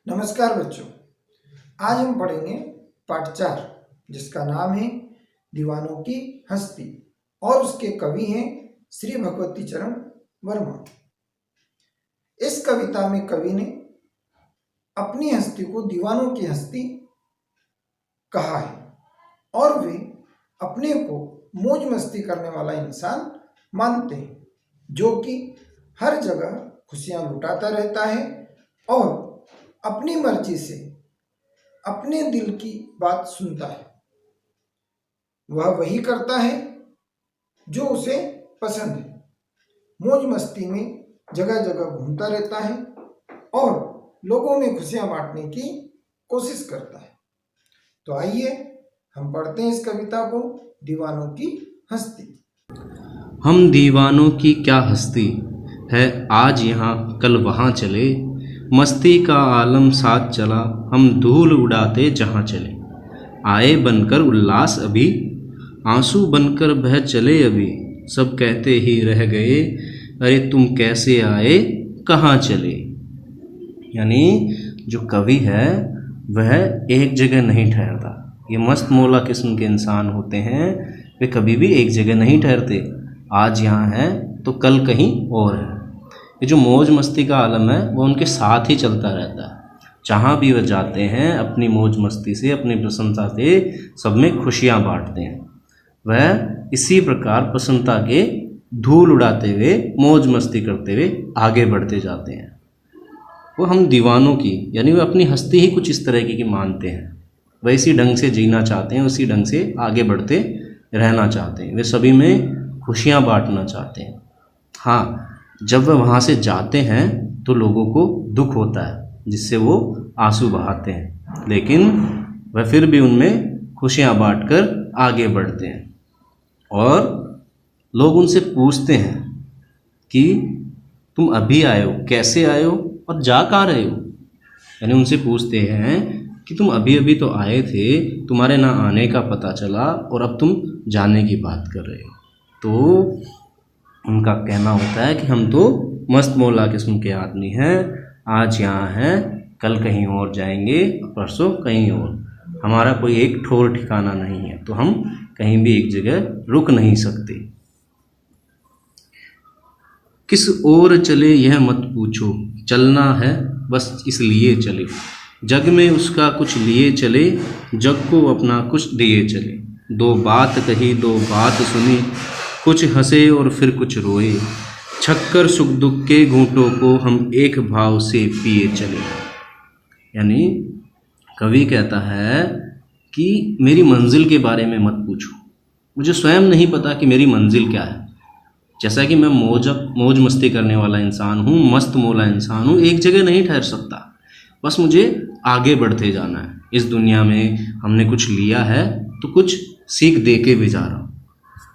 नमस्कार बच्चों, आज हम पढ़ेंगे पाठ 4 जिसका नाम है दीवानों की हस्ती और उसके कवि हैं श्री भगवती चरण वर्मा। इस कविता में कवि ने अपनी हस्ती को दीवानों की हस्ती कहा है और वे अपने को मौज मस्ती करने वाला इंसान मानते हैं जो कि हर जगह खुशियां लुटाता रहता है और अपनी मर्जी से अपने दिल की बात सुनता है। वह वही करता है जो उसे पसंद है, मौज मस्ती में जगह जगह घूमता रहता है और लोगों में खुशियां बांटने की कोशिश करता है। तो आइए हम पढ़ते हैं इस कविता को, दीवानों की हस्ती। हम दीवानों की क्या हस्ती है, आज यहाँ कल वहाँ चले, मस्ती का आलम साथ चला, हम धूल उड़ाते जहाँ चले। आए बनकर उल्लास अभी, आंसू बनकर बह चले अभी, सब कहते ही रह गए, अरे तुम कैसे आए कहाँ चले। यानी जो कवि है वह एक जगह नहीं ठहरता। ये मस्त मौला किस्म के इंसान होते हैं, वे कभी भी एक जगह नहीं ठहरते। आज यहाँ है तो कल कहीं और है। ये जो मौज मस्ती का आलम है वो उनके साथ ही चलता रहता है। जहाँ भी वह जाते हैं अपनी मौज मस्ती से, अपनी प्रसन्नता से सब में खुशियाँ बांटते हैं। वह इसी प्रकार प्रसन्नता के धूल उड़ाते हुए, मौज मस्ती करते हुए आगे बढ़ते जाते हैं। वो हम दीवानों की यानी वह अपनी हस्ती ही कुछ इस तरह की मानते हैं। वह इसी ढंग से जीना चाहते हैं, उसी ढंग से आगे बढ़ते रहना चाहते हैं। वे सभी में खुशियाँ बांटना चाहते हैं। हाँ, जब वह वहाँ से जाते हैं तो लोगों को दुख होता है जिससे वो आंसू बहाते हैं, लेकिन वह फिर भी उनमें खुशियाँ बांटकर आगे बढ़ते हैं। और लोग उनसे पूछते हैं कि तुम अभी आए हो, कैसे आए हो और जा कहाँ रहे हो। यानी उनसे पूछते हैं कि तुम अभी अभी तो आए थे, तुम्हारे ना आने का पता चला और अब तुम जाने की बात कर रहे हो। तो उनका कहना होता है कि हम तो मस्त मौला किस्म के आदमी हैं, आज यहाँ हैं कल कहीं और जाएंगे, परसों कहीं और। हमारा कोई एक ठोर ठिकाना नहीं है, तो हम कहीं भी एक जगह रुक नहीं सकते। किस ओर चले यह मत पूछो, चलना है बस इसलिए चले, जग में उसका कुछ लिए चले, जग को अपना कुछ दिए चले। दो बात कही दो बात सुनी, कुछ हंसे और फिर कुछ रोए, छक्कर सुख दुख के घूंटों को हम एक भाव से पिए चले। यानी कवि कहता है कि मेरी मंजिल के बारे में मत पूछो, मुझे स्वयं नहीं पता कि मेरी मंजिल क्या है। जैसा कि मैं मौज मस्ती करने वाला इंसान हूँ, मस्त मौला इंसान हूँ, एक जगह नहीं ठहर सकता। बस मुझे आगे बढ़ते जाना है। इस दुनिया में हमने कुछ लिया है तो कुछ सीख दे के भी जा रहा हूँ।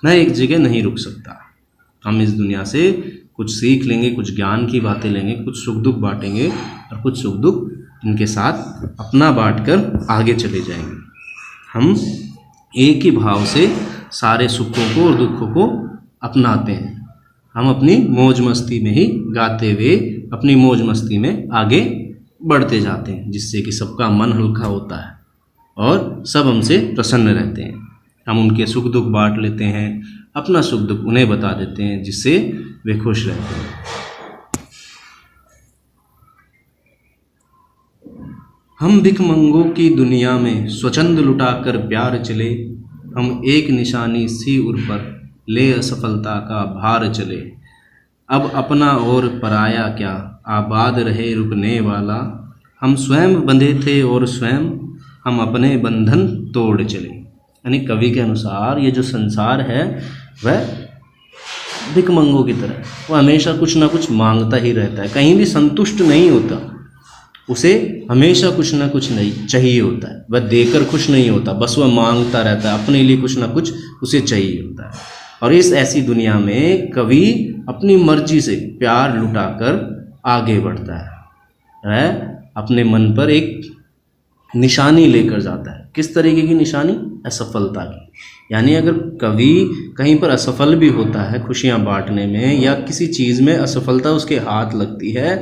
मैं एक जगह नहीं रुक सकता। हम इस दुनिया से कुछ सीख लेंगे, कुछ ज्ञान की बातें लेंगे, कुछ सुख दुख बांटेंगे और कुछ सुख दुख इनके साथ अपना बांटकर आगे चले जाएंगे। हम एक ही भाव से सारे सुखों को और दुखों को अपनाते हैं। हम अपनी मौज मस्ती में ही गाते हुए अपनी मौज मस्ती में आगे बढ़ते जाते हैं, जिससे कि सबका मन हल्का होता है और सब हमसे प्रसन्न रहते हैं। हम उनके सुख दुख बांट लेते हैं, अपना सुख दुख उन्हें बता देते हैं, जिससे वे खुश रहते हैं। हम भिखमंगों की दुनिया में स्वच्छंद लुटाकर प्यार चले, हम एक निशानी सी उर पर ले असफलता का भार चले। अब अपना और पराया क्या, आबाद रहे रुकने वाला, हम स्वयं बंधे थे और स्वयं हम अपने बंधन तोड़ चले। यानी कवि के अनुसार ये जो संसार है वह भिखमंगों की तरह, वो हमेशा कुछ ना कुछ मांगता ही रहता है, कहीं भी संतुष्ट नहीं होता। उसे हमेशा कुछ ना कुछ नहीं चाहिए होता है, वह देकर खुश नहीं होता, बस वह मांगता रहता है, अपने लिए कुछ ना कुछ उसे चाहिए होता है। और इस ऐसी दुनिया में कवि अपनी मर्जी से प्यार लुटाकर आगे बढ़ता है। वह अपने मन पर एक निशानी लेकर जाता है। किस तरीके की निशानी? असफलता की। यानी अगर कवि कहीं पर असफल भी होता है खुशियाँ बांटने में, या किसी चीज़ में असफलता उसके हाथ लगती है,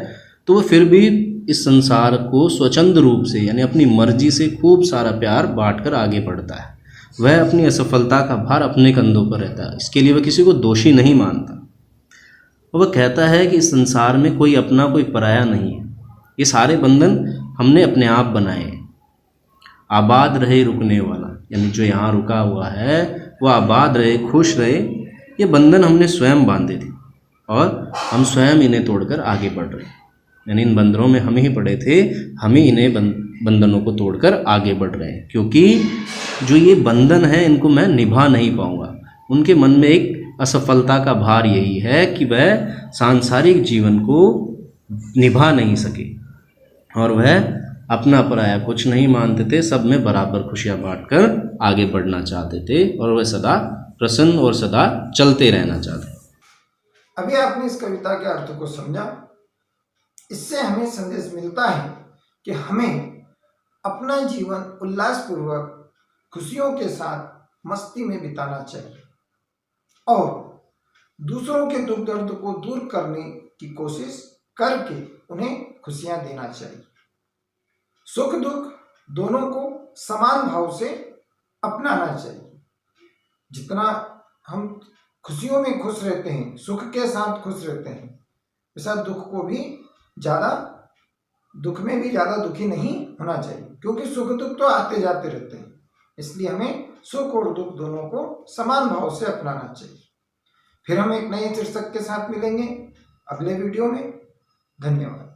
तो वह फिर भी इस संसार को स्वच्छंद रूप से यानी अपनी मर्जी से खूब सारा प्यार बांटकर आगे बढ़ता है। वह अपनी असफलता का भार अपने कंधों पर रहता है, इसके लिए वह किसी को दोषी नहीं मानता। वह कहता है कि इस संसार में कोई अपना कोई पराया नहीं है, ये सारे बंधन हमने अपने आप बनाए हैं। आबाद रहे रुकने वाला, यानी जो यहाँ रुका हुआ है वह आबाद रहे, खुश रहे, ये बंधन हमने स्वयं बांधे थे और हम स्वयं इन्हें तोड़कर आगे बढ़ रहे हैं। यानी इन बंधनों में हम ही पड़े थे, हम ही इन्हें बंधनों को तोड़कर आगे बढ़ रहे हैं, क्योंकि जो ये बंधन है इनको मैं निभा नहीं पाऊंगा। उनके मन में एक असफलता का भार यही है कि वह सांसारिक जीवन को निभा नहीं सके और वह अपना पराया कुछ नहीं मानते थे, सब में बराबर खुशियां बांटकर आगे बढ़ना चाहते थे और वह सदा प्रसन्न और सदा चलते रहना चाहते। अभी आपने इस कविता के अर्थ को समझा। इससे हमें संदेश मिलता है कि हमें अपना जीवन उल्लासपूर्वक खुशियों के साथ मस्ती में बिताना चाहिए और दूसरों के दुख दर्द को दूर करने की कोशिश करके उन्हें खुशियां देना चाहिए। सुख दुख दोनों को समान भाव से अपनाना चाहिए। जितना हम खुशियों में खुश रहते हैं, सुख के साथ खुश रहते हैं, वैसा दुख में भी ज़्यादा दुखी नहीं होना चाहिए, क्योंकि सुख दुख तो आते जाते रहते हैं। इसलिए हमें सुख और दुख दोनों को समान भाव से अपनाना चाहिए। फिर हम एक नए शीर्षक के साथ मिलेंगे अगले वीडियो में। धन्यवाद।